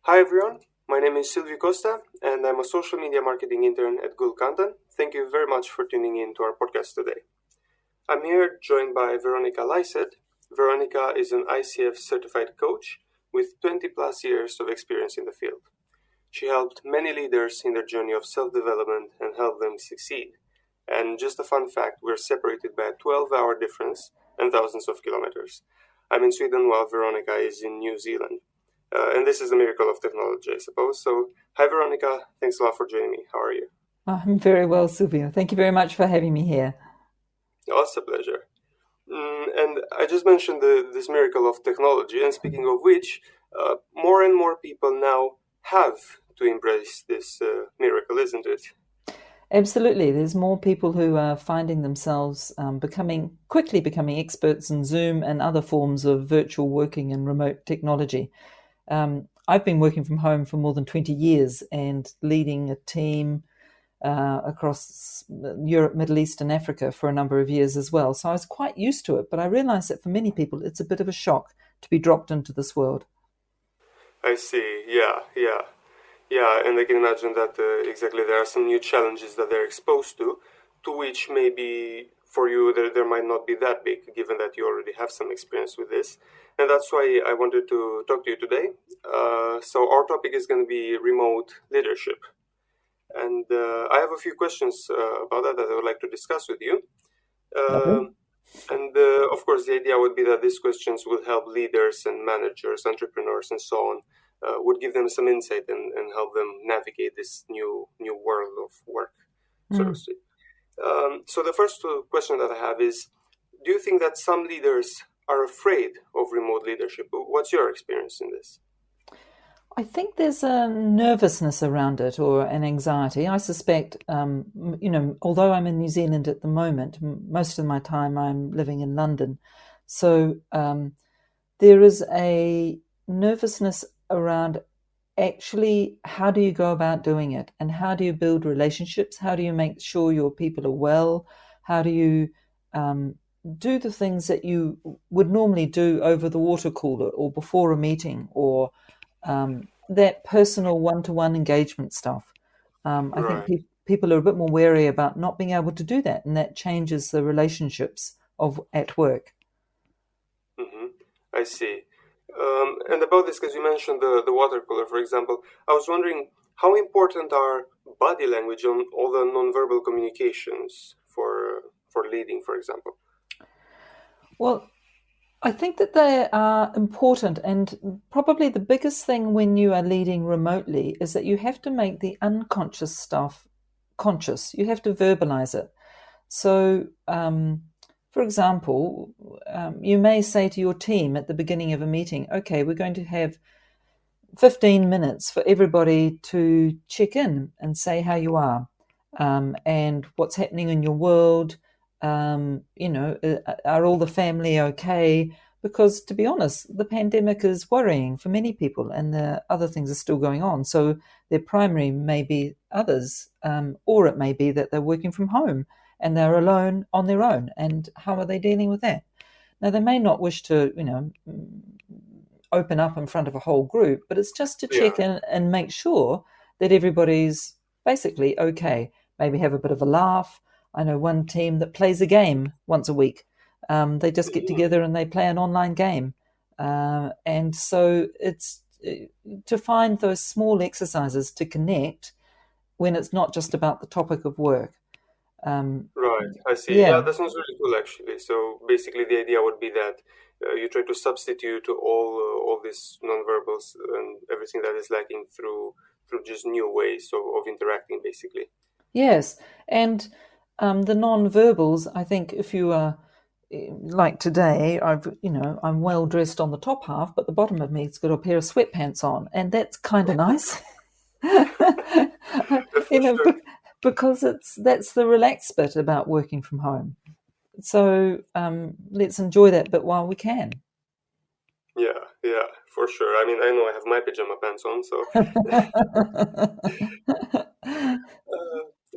Hi everyone, my name is Silvio Costa and I'm a social media marketing intern at Gulkantan. Thank you very much for tuning in to our podcast today. I'm here joined by Veronica Lysaght. Veronica is an ICF certified coach with 20 plus years of experience in the field. She helped many leaders in their journey of self-development and helped them succeed. And just a fun fact, we're separated by a 12-hour difference and thousands of kilometers. I'm in Sweden while Veronica is in New Zealand. And this is the miracle of technology, I suppose. So, hi, Veronica. Thanks a lot for joining me. How are you? I'm very well, Silvio. Thank you very much for having me here. Oh, it's a pleasure. And I just mentioned this miracle of technology. And speaking of which, more and more people now have to embrace this miracle, isn't it? Absolutely. There's more people who are finding themselves quickly becoming experts in Zoom and other forms of virtual working and remote technology. I've been working from home for more than 20 years and leading a team across Europe, Middle East, and Africa for a number of years as well. So I was quite used to it, but I realized that for many people, it's a bit of a shock to be dropped into this world. I see. Yeah. And I can imagine that exactly there are some new challenges that they're exposed to which maybe for you there might not be that big, given that you already have some experience with this. And that's why I wanted to talk to you today. So our topic is going to be remote leadership. And I have a few questions about that I would like to discuss with you. Lovely. Um of course, the idea would be that these questions will help leaders and managers, entrepreneurs, and so on, would give them some insight and help them navigate this new world of work, so to Mm. speak. So the first question that I have is, do you think that some leaders are afraid of remote leadership? What's your experience in this? I think there's a nervousness around it or an anxiety. I suspect, although I'm in New Zealand at the moment, most of my time I'm living in London. So there is a nervousness around actually how do you go about doing it and how do you build relationships? How do you make sure your people are well? How do you um, do the things that you would normally do over the water cooler or before a meeting or that personal one-to-one engagement stuff. I think Right. people are a bit more wary about not being able to do that, and that changes the relationships of at work. hmm I see. And about this, because you mentioned the water cooler, for example, I was wondering how important are body language on all the nonverbal communications for leading, for example. Well, I think that they are important, and probably the biggest thing when you are leading remotely is that you have to make the unconscious stuff conscious. You have to verbalize it. So, for example, you may say to your team at the beginning of a meeting, okay, we're going to have 15 minutes for everybody to check in and say how you are and what's happening in your world. Are all the family okay? Because to be honest, the pandemic is worrying for many people and the other things are still going on. So their primary may be others, or it may be that they're working from home and they're alone on their own. And how are they dealing with that? Now, they may not wish to, open up in front of a whole group, but it's just to Yeah. check in and make sure that everybody's basically okay. Maybe have a bit of a laugh. I know one team that plays a game once a week. They just get Mhm. together and they play an online game. And so it's to find those small exercises to connect when it's not just about the topic of work. Um, Right, I see. Yeah, yeah, that sounds really cool, actually. So basically, the idea would be that you try to substitute all these nonverbals and everything that is lacking through just new ways of interacting, basically. yes. And the non-verbals, I think if you are like today, I'm well dressed on the top half, but the bottom of me's got a pair of sweatpants on, and that's kind of nice. For sure. Because that's the relaxed bit about working from home. So let's enjoy that bit while we can. Yeah, for sure. I mean, I know I have my pajama pants on, so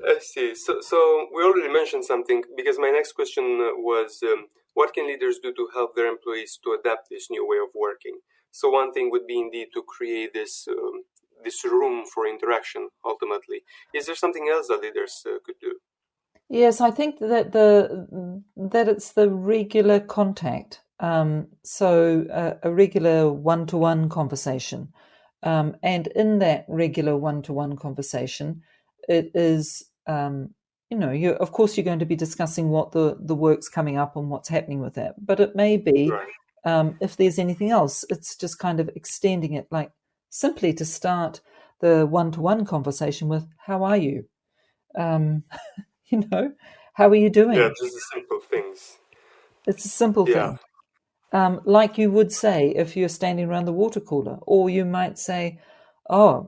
I see. So we already mentioned something because my next question was, what can leaders do to help their employees to adapt this new way of working? So one thing would be indeed to create this this room for interaction ultimately. Is there something else that leaders could do? Yes, I think that it's the regular contact. So a regular one-to-one conversation, and in that regular one-to-one conversation, it is you of course you're going to be discussing what the work's coming up and what's happening with that. But it may be Right. if there's anything else, it's just kind of extending it, like simply to start the one-to-one conversation with "How are you?" Um, you know, how are you Yeah, doing? just the simple things. It's a simple Yeah. thing. Like you would say if you're standing around the water cooler, or you might say, "Oh,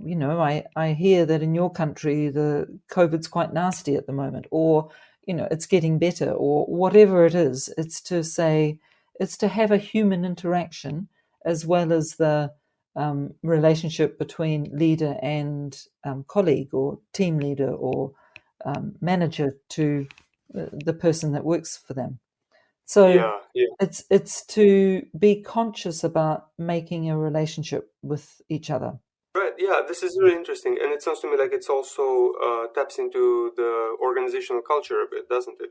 I hear that in your country the COVID's quite nasty at the moment," or it's getting better, or whatever it is. It's to have a human interaction as well as the relationship between leader and colleague, or team leader, or manager to the person that works for them. So Yeah. Yeah. it's to be conscious about making a relationship with each other. Right. Yeah, this is really interesting, and it sounds to me like it's also taps into the organizational culture a bit, doesn't it?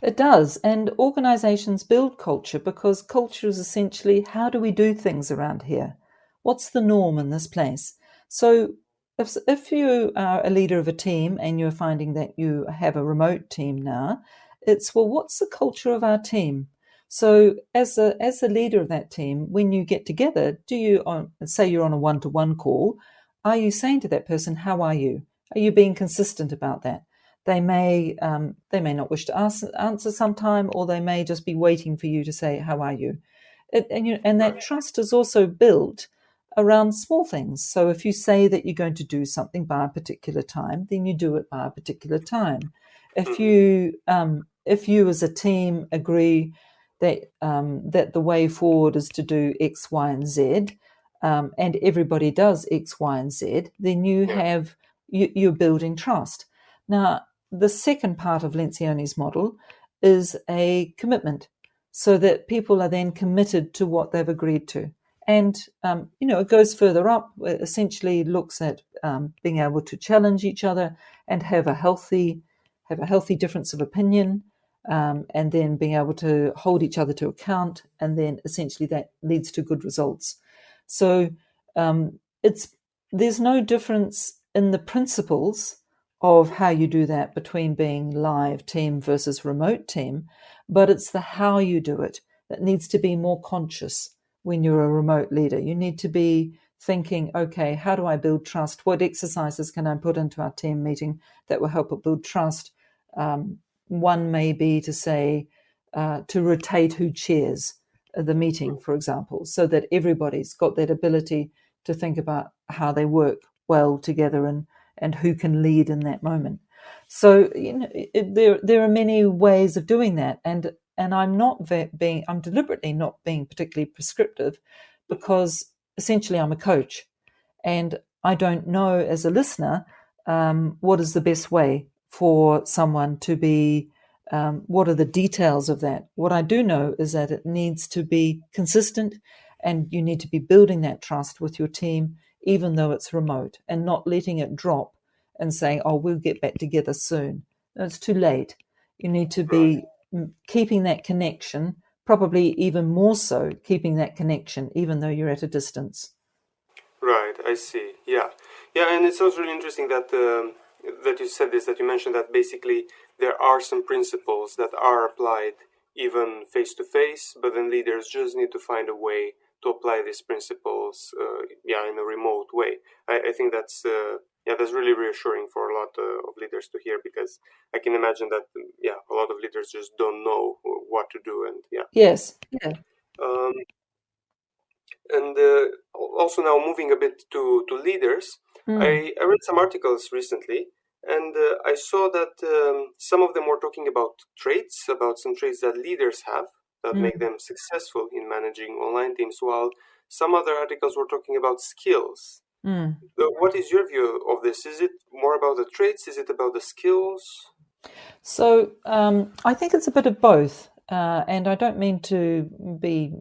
It does, and organizations build culture because culture is essentially how do we do things around here? What's the norm in this place? So if you are a leader of a team and you're finding that you have a remote team now, it's, well, what's the culture of our team? So as a leader of that team, when you get together, do you say you're on a one-to-one call, are you saying to that person, how are you? Are you being consistent about that? They may not wish to answer sometime, or they may just be waiting for you to say, "How are you?" And that Right. trust is also built around small things. So if you say that you're going to do something by a particular time, then you do it by a particular time. Hmm. If you as a team agree that the way forward is to do X, Y, and Z, and everybody does X, Y, and Z, then Yeah. you're building trust. Now, the second part of Lencioni's model is a commitment, so that people are then committed to what they've agreed to. And, it goes further up, it essentially looks at being able to challenge each other and have a healthy difference of opinion, and then being able to hold each other to account, and then essentially that leads to good results. So it's there's no difference in the principles of how you do that between being live team versus remote team, but it's the how you do it that needs to be more conscious. When you're a remote leader, you need to be thinking, okay, how do I build trust? What exercises can I put into our team meeting that will help it build trust? One may be to say, to rotate who chairs the meeting, for example, so that everybody's got that ability to think about how they work well together, and who can lead in that moment. So there are many ways of doing that, and I'm deliberately not being particularly prescriptive, because essentially I'm a coach, and I don't know as a listener what is the best way for someone to be. What are the details of that? What I do know is that it needs to be consistent, and you need to be building that trust with your team, even though it's remote, and not letting it drop and saying, "Oh, we'll get back together soon." No, it's too late. You need to Right. be keeping that connection, probably even more so, keeping that connection, even though you're at a distance. Right, I see. Yeah, yeah, and it sounds really interesting that you said this. That you mentioned that basically there are some principles that are applied even face to face, but then leaders just need to find a way to apply these principles, yeah, in a remote way. I think yeah, that's really reassuring for a lot of leaders to hear, because I can imagine that yeah, a lot of leaders just don't know what to do, and yeah. Yes. Yeah. Um, and also now moving a bit to leaders, Mm, I read some articles recently, and I saw that some of them were talking about some traits that leaders have that make mm. them successful in managing online teams, while some other articles were talking about skills. Mm. What is your view of this? Is it more about the traits? Is it about the skills? So I think it's a bit of both, and I don't mean to be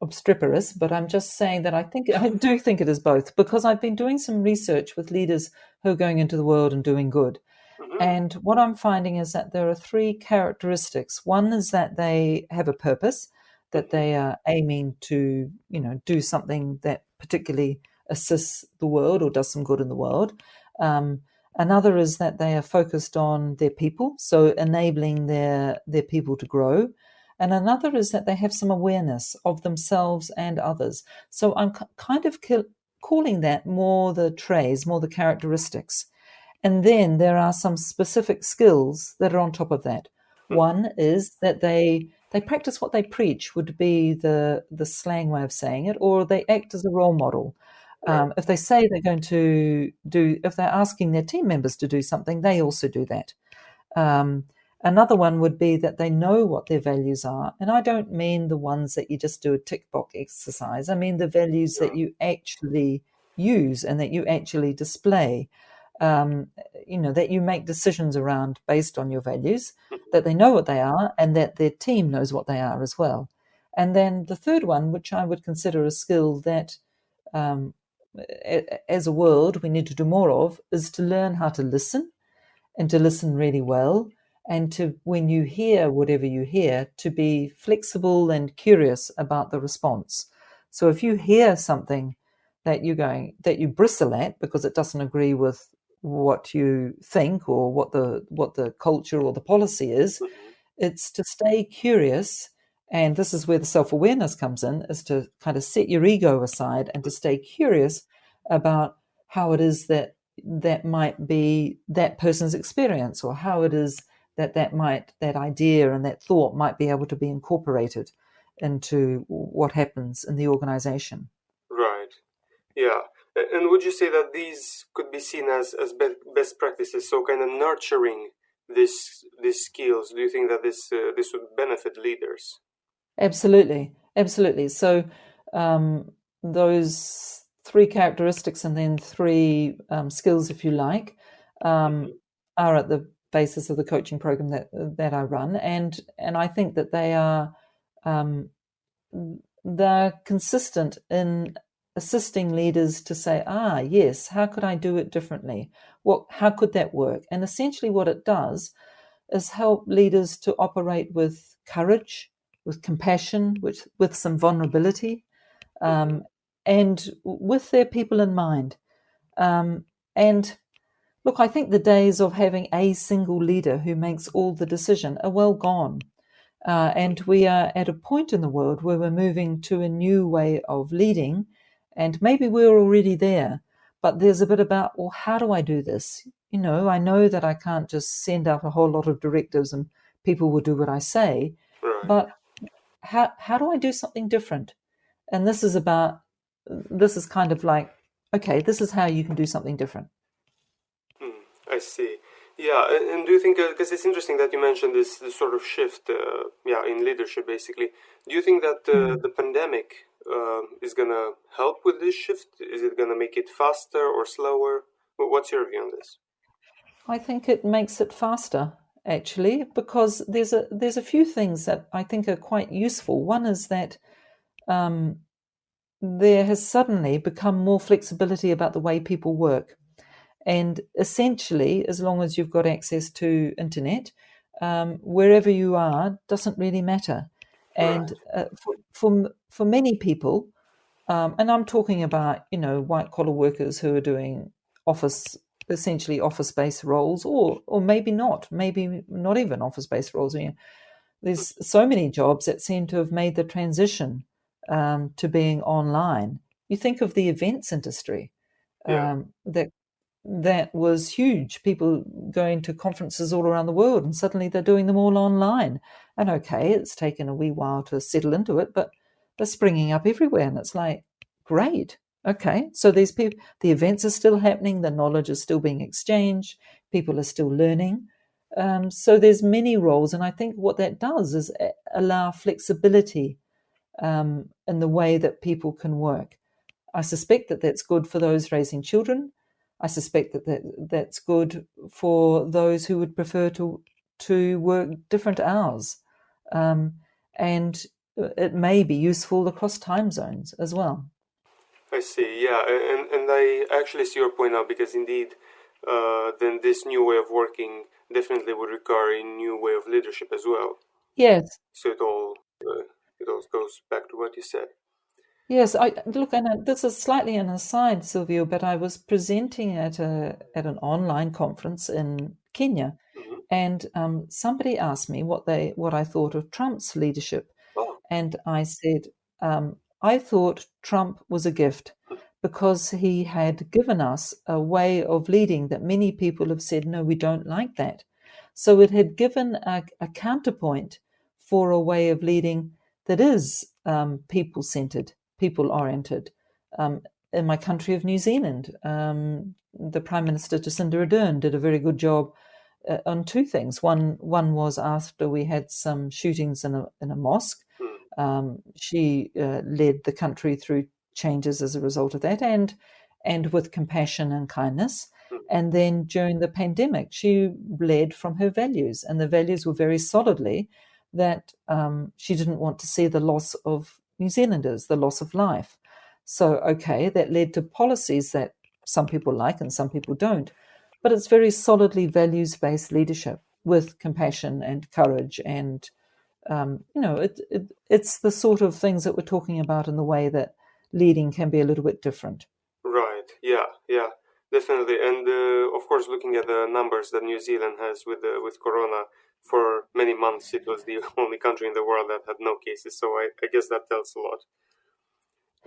obstreperous, but I'm just saying that I do think it is both, because I've been doing some research with leaders who are going into the world and doing good. Mm-hmm. And what I'm finding is that there are three characteristics. One is that they have a purpose, that Mm-hmm. they are aiming to, do something that particularly assists the world or does some good in the world. Um, Another is that they are focused on their people, so enabling their people to grow. And another is that they have some awareness of themselves and others. So I'm kind of calling that more the traits, more the characteristics. And then there are some specific skills that are on top of that. Mm-hmm. One is that they practice what they preach, would be the slang way of saying it, or they act as a role model. Right. If they say they're going to do, if they're asking their team members to do something, they also do that. Um, Another one would be that they know what their values are. And I don't mean the ones that you just do a tick box exercise. I mean the values that Yeah. you actually use and that you actually display. Um, that you make decisions around based on your values, Mm-hmm. that they know what they are, and that their team knows what they are as well. And then the third one, which I would consider a skill that um, as a world we need to do more of, is to learn how to listen, and to listen really well, and to, when you hear whatever you hear, to be flexible and curious about the response. So if you hear something that you bristle at because it doesn't agree with what you think or what the culture or the policy is, Mm-hmm. it's to stay curious. And this is where the self-awareness comes in, is to kind of set your ego aside and to stay curious about how it is that might be that person's experience, or how it is that idea and that thought might be able to be incorporated into what happens in the organization. Right. Yeah. And would you say that these could be seen as best practices? So kind of nurturing these skills. Do you think that this would benefit leaders? Absolutely, absolutely. So those three characteristics and then three skills, if you like, Mm-hmm. um, are at the basis of the coaching program that I run, and I think that um, they're consistent in assisting leaders to say, yes, how could I do it differently? How could that work? And essentially, what it does is help leaders to operate with courage, with compassion, with some vulnerability, Mm-hmm. um, and with their people in mind. And look, I think the days of having a single leader who makes all the decision are well gone. And we are at a point in the world where we're moving to a new way of leading, and maybe we're already there. But there's a bit about, well, how do I do this? I know that I can't just send out a whole lot of directives and people will do what I say, Right. but how do I do something different? And this is kind of like, okay, this is how you can do something different. Mm, I see. Yeah, and do you think, because it's interesting that you mentioned this sort of shift, yeah, in leadership, basically. Do you think that Mm. the pandemic is gonna help with this shift? Is it gonna make it faster or slower? What's your view on this? I think it makes it faster, actually, because there's a few things that I think are quite useful. One is that um, there has suddenly become more flexibility about the way people work, and essentially, as long as you've got access to internet, wherever you are doesn't really matter. And Right. for many people, and I'm talking about, white collar workers who are doing office, essentially office based roles, or maybe not, maybe not even office based roles. There's so many jobs that seem to have made the transition to being online. You think of the events industry, Yeah. that was huge. People going to conferences all around the world, and suddenly they're doing them all online. And okay, it's taken a wee while to settle into it, but they're springing up everywhere, and it's like, great. Okay, so these people, the events are still happening, the knowledge is still being exchanged, people are still learning. So there's many roles, and I think what that does is allow flexibility in the way that people can work. I suspect that that's good for those raising children. I suspect that's good for those who would prefer to work different hours. Um, and it may be useful across time zones as well. I see, yeah, and I actually see your point now because indeed, then this new way of working definitely would require a new way of leadership as well. Yes. So it all goes back to what you said. Yes, I look, and this is slightly an aside, Silvio, but I was presenting at an online conference in Kenya, Hmm. and somebody asked me what I thought of Trump's leadership, Oh, and I said I thought Trump was a gift because he had given us a way of leading that many people have said, no, we don't like that. So it had given a counterpoint for a way of leading that is people-centered, people-oriented. In my country of New Zealand, the Prime Minister Jacinda Ardern did a very good job on two things. One was after we had some shootings in a mosque. She led the country through changes as a result of that, and with compassion and kindness. And then during the pandemic, she led from her values, and the values were very solidly that she didn't want to see the loss of New Zealanders, the loss of life. So, okay, that led to policies that some people like and some people don't. But it's very solidly values-based leadership with compassion and courage, and it's the sort of things that we're talking about in the way that leading can be a little bit different. right. Yeah, yeah, definitely. And of course, looking at the numbers that New Zealand has with Corona, for many months it was the only country in the world that had no cases. So I guess that tells a lot.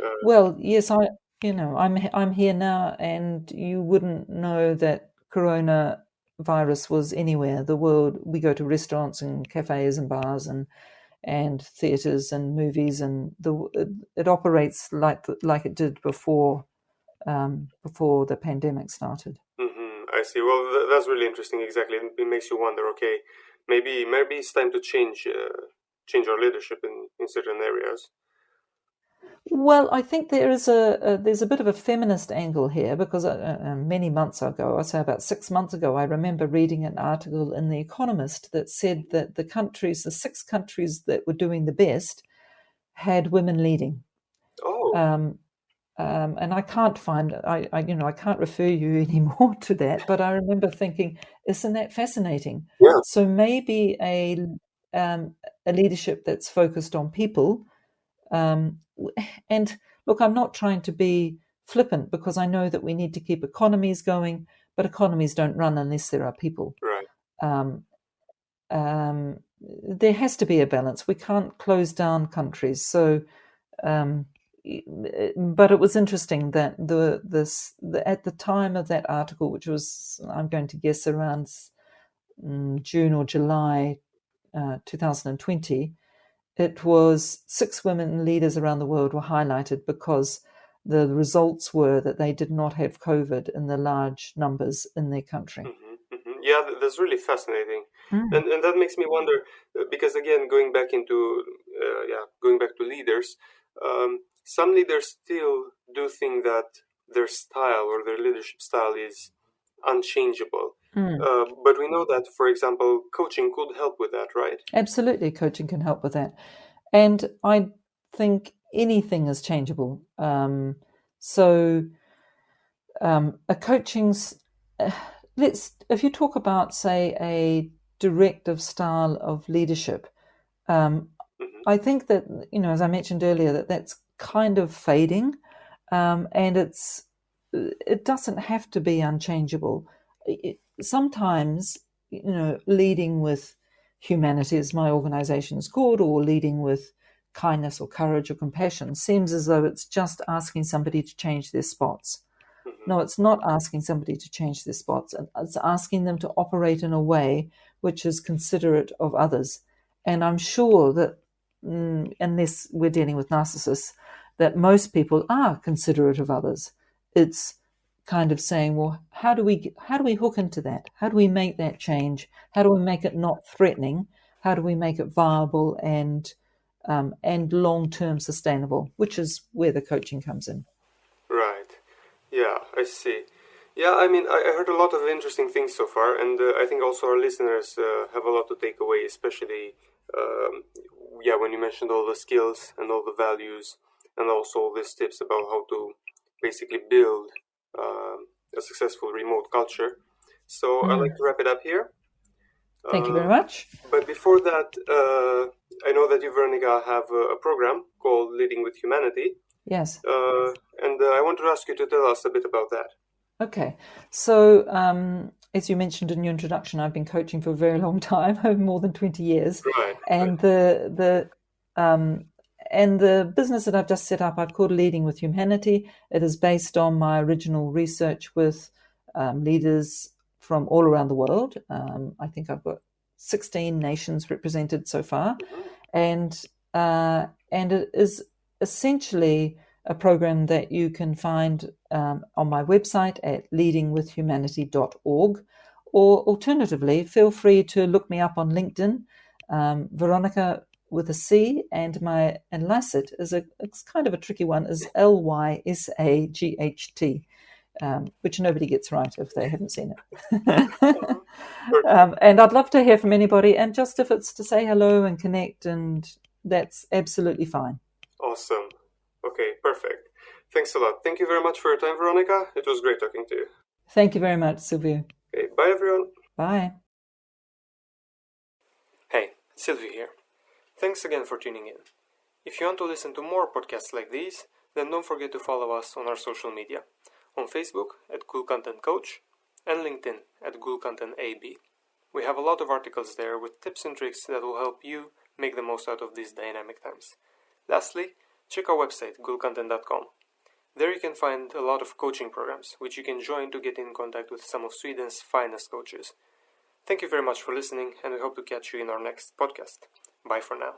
Uh, Well, yes, I'm here now, and you wouldn't know that coronavirus was anywhere. The world, we go to restaurants and cafes and bars and theaters and movies, and it operates like it did before the pandemic started. I see. Well, that's really interesting. Exactly, it makes you wonder. Okay, maybe it's time to change our leadership in certain areas. Well, I think there's a bit of a feminist angle here because many months ago, I say about 6 months ago, I remember reading an article in The Economist that said that the 6 countries that were doing the best had women leading. Oh, Um, and I can't find I can't refer you anymore to that, but I remember thinking, isn't that fascinating? yeah, So maybe a leadership that's focused on people. And look, I'm not trying to be flippant because I know that we need to keep economies going, but economies don't run unless there are people. right. Um, there has to be a balance. We can't close down countries. So, um, but it was interesting that at the time of that article, which was, I'm going to guess, around June or July 2020, it was 6 women leaders around the world were highlighted because the results were that they did not have COVID in the large numbers in their country. Yeah, that's really fascinating, Mm. and that makes me wonder because again, going back to leaders, some leaders still do think that their style or their leadership style is unchangeable. Mm. But we know that, for example, coaching could help with that, right? Absolutely, coaching can help with that. And I think anything is changeable. So a coaching's if you talk about, say, a directive style of leadership, um, Hmm. I think that, as I mentioned earlier, that's kind of fading, and it doesn't have to be unchangeable. Sometimes, leading with humanity, as my organization is called, or leading with kindness or courage or compassion, seems as though it's just asking somebody to change their spots. Hmm. No, it's not asking somebody to change their spots. It's asking them to operate in a way which is considerate of others. And I'm sure that, unless we're dealing with narcissists, that most people are considerate of others. It's kind of saying, well, how do we hook into that? How do we make that change? How do we make it not threatening? How do we make it viable and long-term sustainable? Which is where the coaching comes in. Right. Yeah, I see. Yeah, I mean, I heard a lot of interesting things so far, and I think also our listeners have a lot to take away, especially when you mentioned all the skills and all the values and also all these tips about how to basically build a successful remote culture. So I'd like to wrap it up here. Thank you very much. But before that, I know that you, Veronica, have a program called Leading with Humanity. Yes. And I want to ask you to tell us a bit about that. Okay. So, as you mentioned in your introduction, I've been coaching for a very long time, over more than 20 years. Right. And the business that I've just set up, I've called Leading with Humanity. It is based on my original research with leaders from all around the world. I think I've got 16 nations represented so far. And it is essentially a program that you can find on my website at leadingwithhumanity.org, or alternatively, feel free to look me up on LinkedIn. Veronica with a C, and Lysaght it's kind of a tricky one, is Lysaght, which nobody gets right if they haven't seen it. And I'd love to hear from anybody, and just if it's to say hello and connect, and that's absolutely fine. Awesome. Okay, perfect. Thanks a lot. Thank you very much for your time, Veronica. It was great talking to you. Thank you very much, Silvio. Okay, bye everyone. Bye. Hey, Silvio here. Thanks again for tuning in. If you want to listen to more podcasts like these, then don't forget to follow us on our social media. On Facebook at Cool Content Coach and LinkedIn at Cool Content AB. We have a lot of articles there with tips and tricks that will help you make the most out of these dynamic times. Lastly, check our website, coolcontent.com. There you can find a lot of coaching programs, which you can join to get in contact with some of Sweden's finest coaches. Thank you very much for listening, and we hope to catch you in our next podcast. Bye for now.